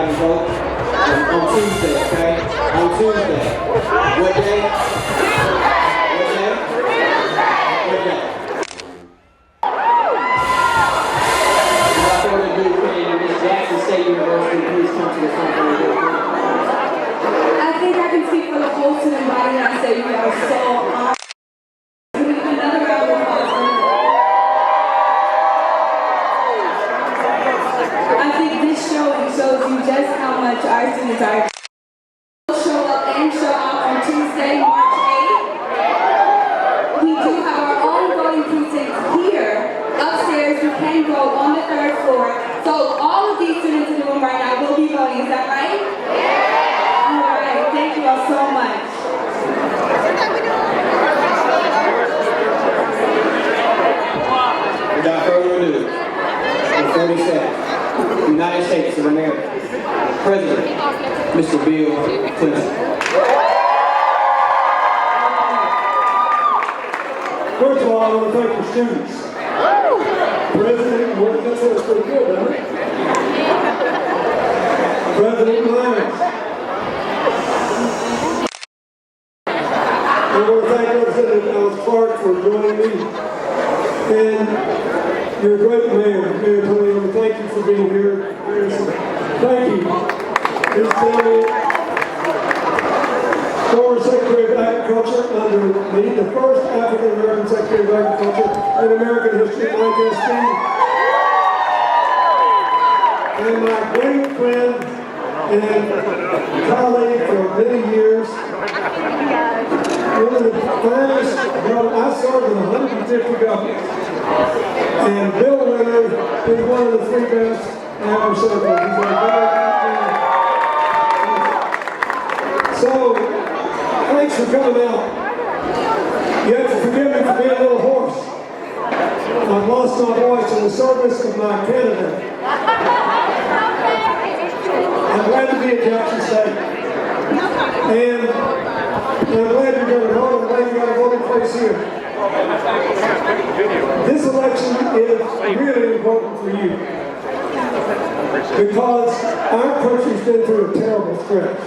out and vote on Tuesday, okay? On Tuesday. What day? What day? What day? Without further ado, can Ms. Jackson State University please come to the front for the I think I can speak for the whole student body when I say we are so honored. Another round of applause. I think this showing shows you just how much our students are. Show up and show out on Tuesday, March 8th. We do have our own voting precinct here. Upstairs, you can go on the 3rd floor. So all of these students in the room right now will be voting, is that right? All right, thank you all so much. Without further ado, in 30 seconds, United States of America, President, Mr. Bill Clinton. First of all, I want to thank the students. President, that's pretty good, doesn't it? President Lyons. I want to thank Representative Alice Clark for joining me. And you're a great mayor, Mayor Tony. Thank you for being here. Thank you. Ms. Kelly, former Secretary of Agriculture under me, the first African-American Secretary of Agriculture in American history, Mike Esteen. And my great friend and colleague for many years, one of the finest, I served in 150 governments. And Bill Leonard is one of the 3 best ever served. So, thanks for coming out. You have to forgive me for being a little hoarse. I've lost my voice in the service of my candidate. I'm glad to be at Jackson State. And I'm glad you're going to vote. I'm glad you got a voting place here. This election is really important for you because our country's been through a terrible stretch.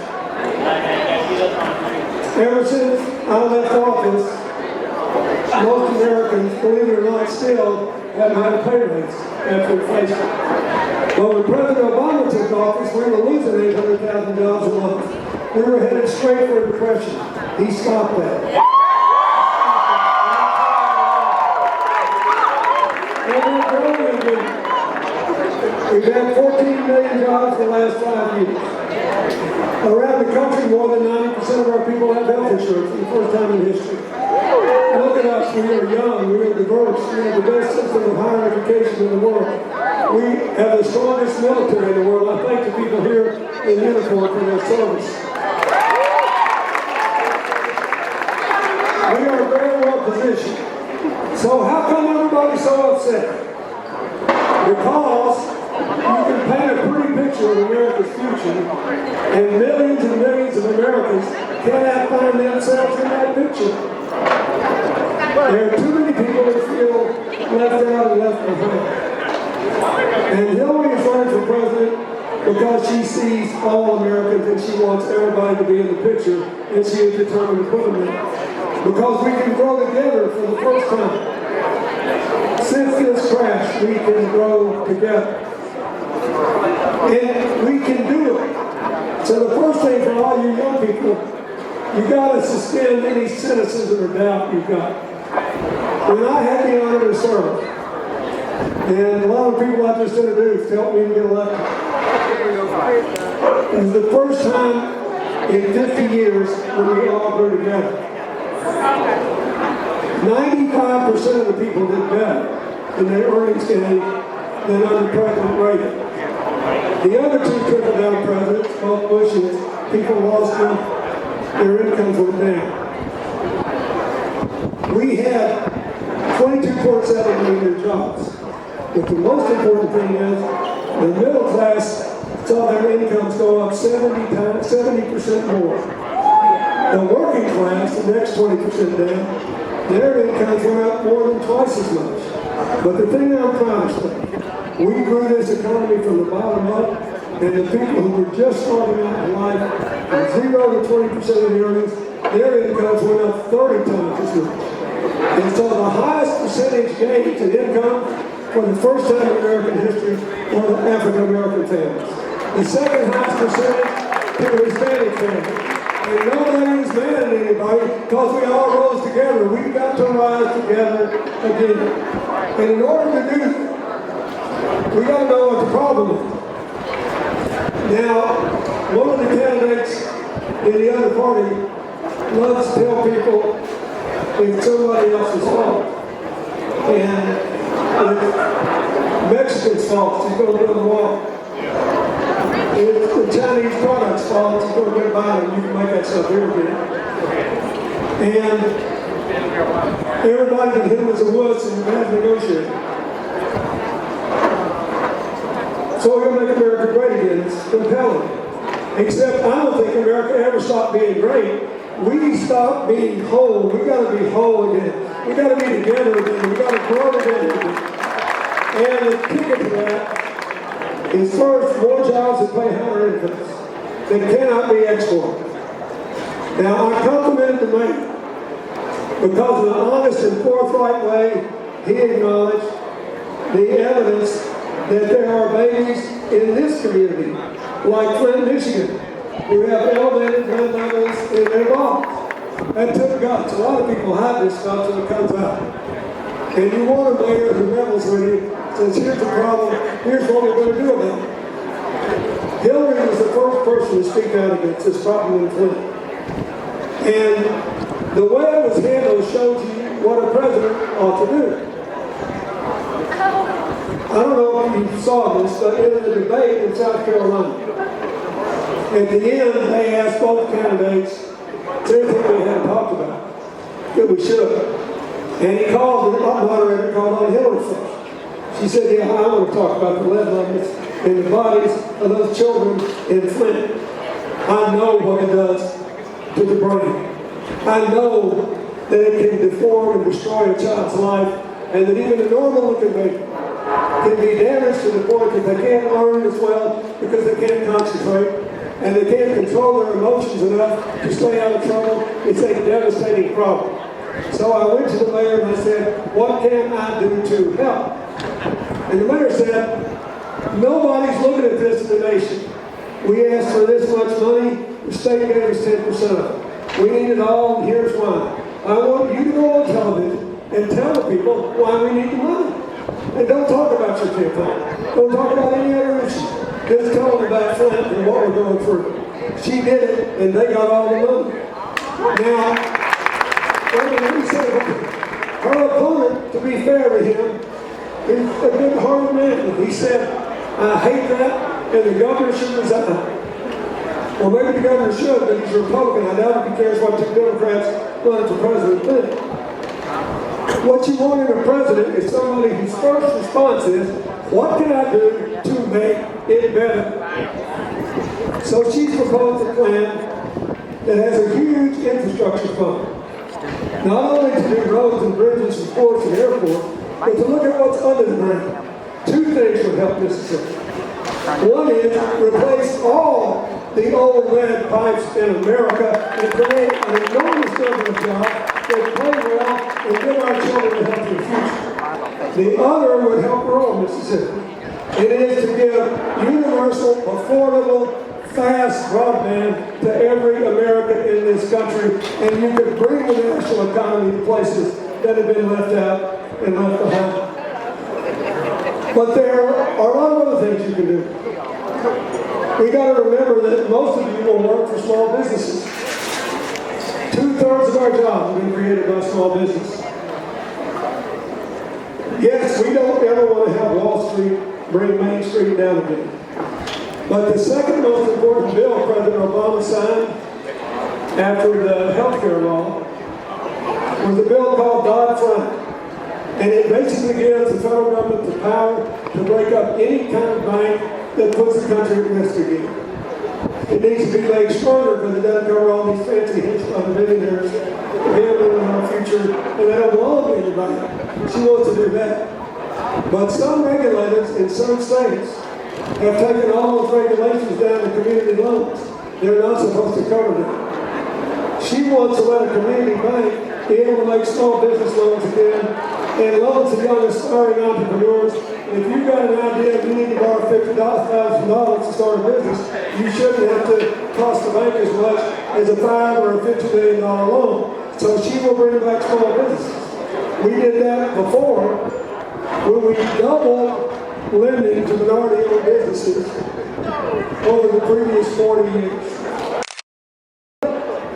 Ever since I left office, most Americans, believe it or not, still haven't had a pay raise after inflation. But when President Obama took office, we were losing $800,000 a month. We were headed straight for a depression. He stopped that. And we're growing again. We've had 14 million jobs in the last 5 years. Around the country, more than 90% of our people have health insurance for the first time in history. Look at us, we are young, we are diverse, we have the best system of higher education in the world. We have the strongest military in the world. I thank the people here in uniform for their service. We are very well positioned. So how come everybody's so upset? Because you can paint a pretty picture of America's future, and millions of Americans cannot find themselves in that picture. There are too many people that feel left out and left behind. And Hillary is running for president because she sees all Americans and she wants everybody to be in the picture, and she is determined to put them in. Because we can grow together for the first time. Since this crash, we can grow together. And we can do it. So the first thing for all you young people, you got to suspend any cynicism or doubt you've got. When I had the honor to serve, and a lot of people I just introduced helped me to get elected, it was the first time in 50 years when we all grew together. 95% of the people did better in their earnings gain than under President Reagan. The other 2 trickle-down presidents, both Bushes, people lost their incomes went down. We had 22.7 million new jobs. But the most important thing is the middle class saw their incomes go up 70% more. The working class, the next 20% down, their incomes went up more than twice as much. But the thing I'm proud of, we grew this economy from the bottom up, And the people who were just starting out in life, from 0 to 20% of the earnings, their incomes went up 30 times as much. And so the highest percentage gains in income for the first time in American history were the African American families. The second highest percentage to the Hispanic families. And nobody is mad at anybody because we all rose together. We've got to rise together again. And in order to do that, we got to know what the problem is. Now, one of the candidates in the other party loves to tell people it's somebody else's fault. And it's Mexicans' fault. She's going to build the wall. It's the Chinese products' fault. She's going to get by and you can make that stuff here again. And everybody can hit him as a wuss and have to negotiate. So we're going to make America great again. It's compelling. Except I don't think America ever stopped being great. We stopped being whole. We got to be whole again. We got to be together again. We got to grow together again. And the ticket to that is first more jobs that pay higher incomes that cannot be exported. Now I complimented the mayor because of the honest and forthright way he acknowledged the evidence that there are babies in this community, like Flint, Michigan, who have elevated blood levels in their bodies. That took guts. A lot of people hide this stuff till it comes out. And you want a mayor who rebels with you, says, here's the problem, here's what we're going to do about it. Hillary was the first person to speak out against this problem in Flint. And the way it was handled shows you what a president ought to do. I don't know if you saw this, but in the debate in South Carolina, at the end, they asked both candidates everything we hadn't talked about, that we should. And he called, the moderator called on Hillary first. She said, yeah, I want to talk about the lead levels in the bodies of those children in Flint. I know what it does to the brain. I know that it can deform and destroy a child's life, and that even a normal-looking baby can be damaged to the point that they can't learn as well because they can't concentrate and they can't control their emotions enough to stay out of trouble. It's a devastating problem. So I went to the mayor and I said, what can I do to help? And the mayor said, nobody's looking at this in the nation. We asked for this much money, the state gave us 10% of it. We need it all, and here's why. I want you to go on television and tell the people why we need the money. And don't talk about your campaign. Don't talk about any other issue. Just tell them about Flint and what we're going through. She did it, and they got all the money. Now, let me say, her opponent, to be fair to him, is a good-hearted man. He said, I hate that, and the governor should resign. Well, maybe the governor should, but he's a Republican. I doubt if he cares what two Democrats run for president think. What you want in a president is somebody whose first response is, what can I do to make it better? So she's proposed a plan that has a huge infrastructure fund. Not only to do roads and bridges and ports and airports, but to look at what's under the ground. Two things would help Mississippi. One is replace all the old lead pipes in America and create an enormous number of jobs that pay well and give our children a healthier future. The other would help rural Mississippi. It is to give universal, affordable, fast broadband to every American in this country, and you could bring the national economy to places that have been left out and left behind. But there are a lot of other things you can do. We got to remember that most of you will work for small businesses. 2/3 of our jobs have been created by small business. Yes, we don't ever want to have Wall Street bring Main Street down again. But the second most important bill President Obama signed after the health care law was a bill called Dodd-Frank. And it basically gives the federal government the power to break up any kind of bank that puts the country at risk again. It needs to be made stronger because it doesn't cover all these fancy hedge fund millionaires gambling in our future, and they don't belong to anybody. She wants to do that. But some regulators in some states have taken all those regulations down to community loans. They're not supposed to cover them. She wants to let a community bank be able to make small business loans again and loans to young aspiring entrepreneurs. And if you've got an idea and you need to borrow $50,000 to start a business, you shouldn't have to cost the bank as much as a $5 or a $50 million loan. So she will bring back small businesses. We did that before when we doubled lending to minority-owned businesses over the previous 40 years.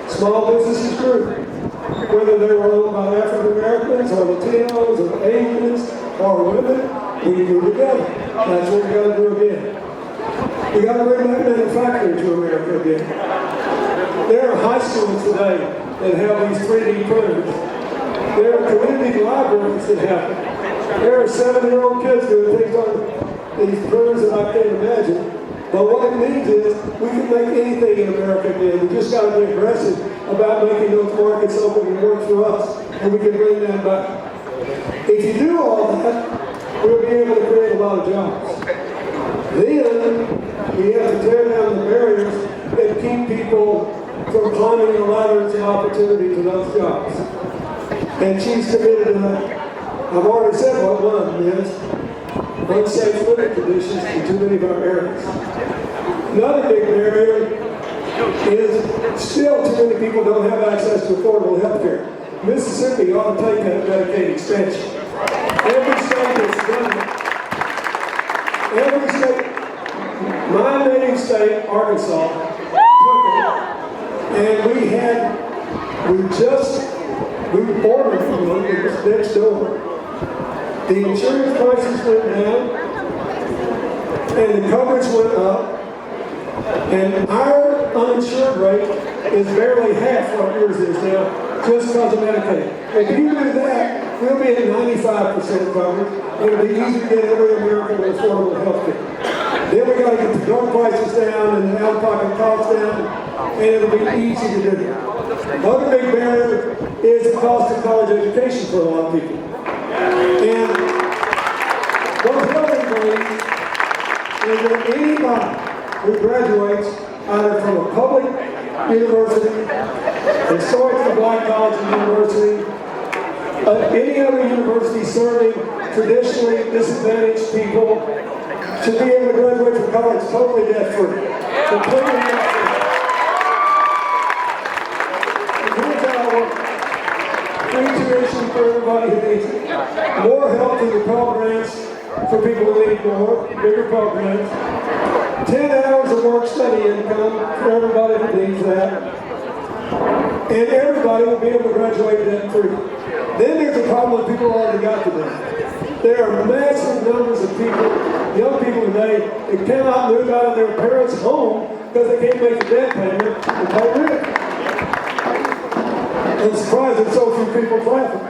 Small businesses grew, whether they were owned by African Americans or Latinos or Asians or women, we grew together. That's what we got to do again. We got to bring that manufacturing to America again. There are high schools today that have these 3D printers. There are community libraries that have them. There are 7-year-old kids doing things on these printers that I can't imagine. But what it means is we can make anything in America again. We just got to be aggressive about making those markets open and work for us, and we can bring that back. If you do all that, we'll be able to create a lot of jobs. Then we have to tear down the barriers that keep people from climbing the ladders of opportunity to those jobs. And she's committed to that. I've already said what one of them is. Unsafe living conditions in too many of our areas. Another big barrier is still too many people don't have access to affordable health care. Mississippi ought to take that Medicaid expansion. Every state has done it. Every state, my native state, Arkansas, took it, and we ordered from them, it was next door. The insurance prices went down, and the coverage went up, and our uninsured rate is barely half what yours is now, just because of Medicaid. If you do that, we'll be at 95% coverage. It'll be easy to get every American with affordable health care. Then we got to get the drug prices down and the out-of-pocket costs down, and it'll be easy to do. The other big barrier is the cost of college education for a lot of people. And what Hillary believes is that anybody who graduates either from a public university, historically black college and university, any other university serving traditionally disadvantaged people should be able to graduate from college totally debt-free. Completely debt-free. Here's how it works. Free tuition for everybody who needs it. More help through the programs for people who need more, bigger programs. 10 hours of work study income for everybody who needs that. And everybody will be able to graduate debt-free. Then there's a problem that people already got today. There are massive numbers of people, young people today, that cannot move out of their parents' home because they can't make the debt payment and pay rent. I'm surprised that so few people traffic.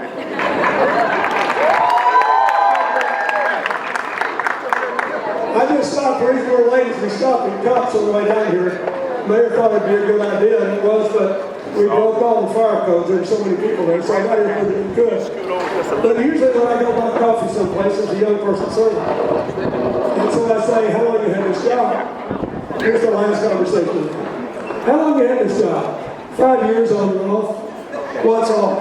I just stopped for these little ladies. We stopped at Cups on the way down here. Mayor thought it'd be a good idea, and it was, but we broke all the fire codes. There's so many people there, so I got here because we could. But usually when I go buy coffee someplace, there's a young person serving. And so I say, how long you had this job? Here's the last conversation. How long you had this job? 5 years on and off. What's off?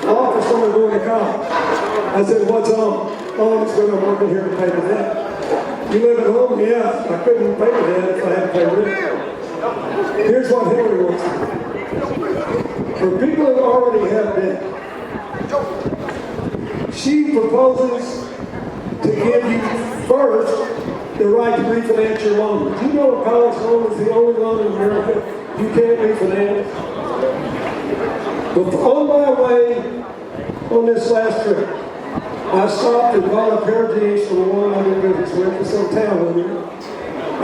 Off is when I'm going to college. I said, what's on? Oh, it's when I'm working here to pay the debt. You live at home? Yeah. I couldn't pay the debt if I had to pay rent. Here's what Hillary wants to do. For people who already have debt, she proposes to give you first the right to refinance your loan. Do you know a college loan is the only loan in America you can't refinance? But on my way on this last trip, I stopped and bought a pair of jeans from a woman I did business with in some town with her.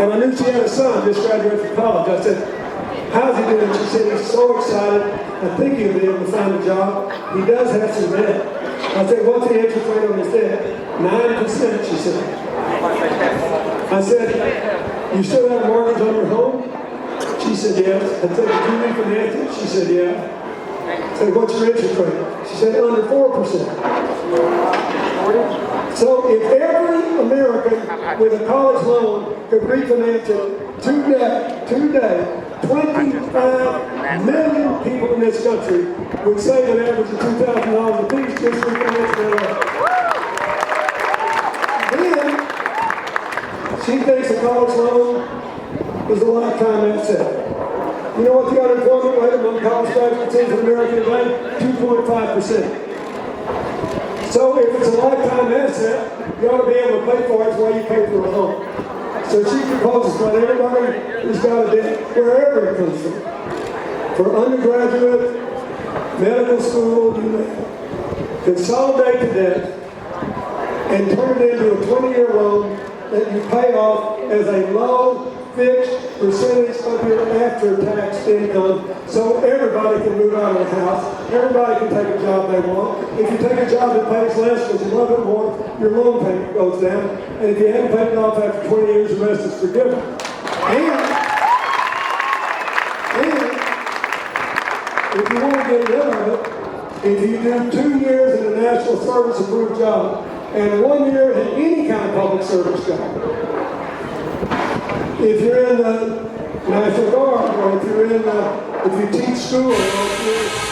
And I knew she had a son just graduated from college. I said, how's he doing? She said, he's so excited. I think he'll be able to find a job. He does have some debt. I said, what's the interest rate on his debt? 9%, she said. I said, you still have a mortgage on your home? She said, yes. I said, did you refinance it? She said, yeah. I said, what's your interest rate? She said, under 4%. So if every American with a college loan could refinance it today, 25 million people in this country would save an average of $2,000 apiece just refinancing their loan. Then, she thinks a college loan is a lifetime asset. You know what the unemployment rate among college graduates is in America today? 2.5%. So if it's a lifetime asset, you ought to be able to pay for it the way you pay for a home. So she proposes that everybody who's got a debt, wherever it comes from, for undergraduate, medical school, you name it, consolidate the debt and turn it into a 20-year loan that you pay off as a low fixed percentage of your after-tax income, so everybody can move out of the house, everybody can take a job they want. If you take a job that pays less because you love it more, your loan payment goes down, and if you haven't paid it off after 20 years, the rest is forgiven. And if you want to get rid of it, if you do 2 years in a national service approved job, and 1 year in any kind of public service job, if you're in the National Guard, or if you teach school, or if you're